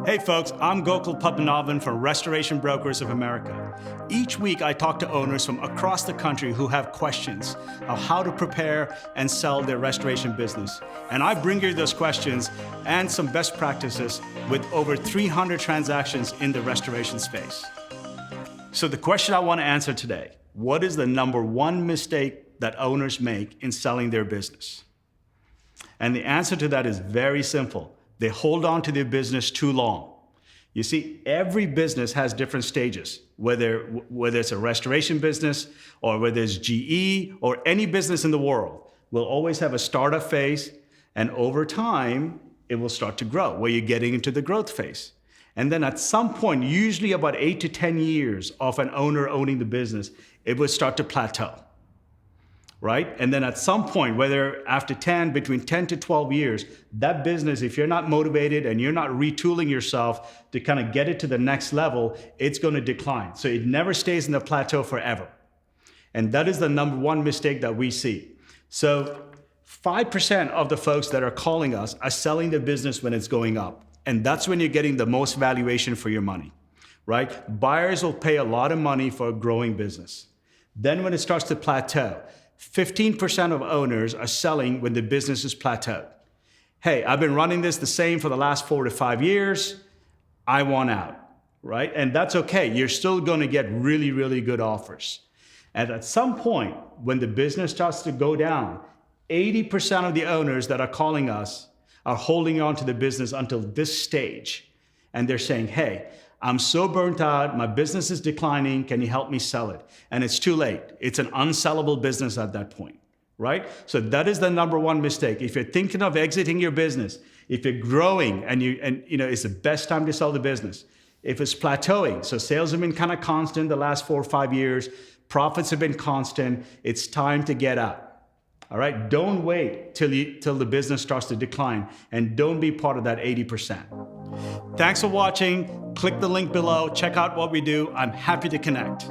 Hey folks, I'm Gokul Padmanabhan from Restoration Brokers of America. Each week I talk to owners from across the country who have questions of how to prepare and sell their restoration business. And I bring you those questions and some best practices with over 300 transactions in the restoration space. So the question I want to answer today, what is the number one mistake that owners make in selling their business? And the answer to that is very simple. They hold on to their business too long. You see, every business has different stages, whether it's a restoration business or whether it's GE or any business in the world will always have a startup phase, and over time, it will start to grow, where you're getting into the growth phase. And then at some point, usually about 8 to 10 years of an owner owning the business, it will start to plateau. Right? And then at some point, whether after between 10 to 12 years, that business, if you're not motivated and you're not retooling yourself to kind of get it to the next level, it's going to decline. So it never stays in the plateau forever. And that is the number one mistake that we see. So 5% of the folks that are calling us are selling their business when it's going up. And that's when you're getting the most valuation for your money, right? Buyers will pay a lot of money for a growing business. Then when it starts to plateau, 15% of owners are selling when the business is plateaued. Hey, I've been running this the same for the last 4 to 5 years. I want out, right? And that's okay. You're still going to get really, really good offers. And at some point, when the business starts to go down, 80% of the owners that are calling us are holding on to the business until this stage. And they're saying, hey, I'm so burnt out, my business is declining, can you help me sell it? And it's too late. It's an unsellable business at that point, right? So that is the number one mistake. If you're thinking of exiting your business, if you're growing and it's the best time to sell the business. If it's plateauing, so sales have been kind of constant the last 4 or 5 years, profits have been constant, it's time to get out. All right, don't wait till the business starts to decline, and don't be part of that 80%. Thanks for watching. Click the link below, check out what we do. I'm happy to connect.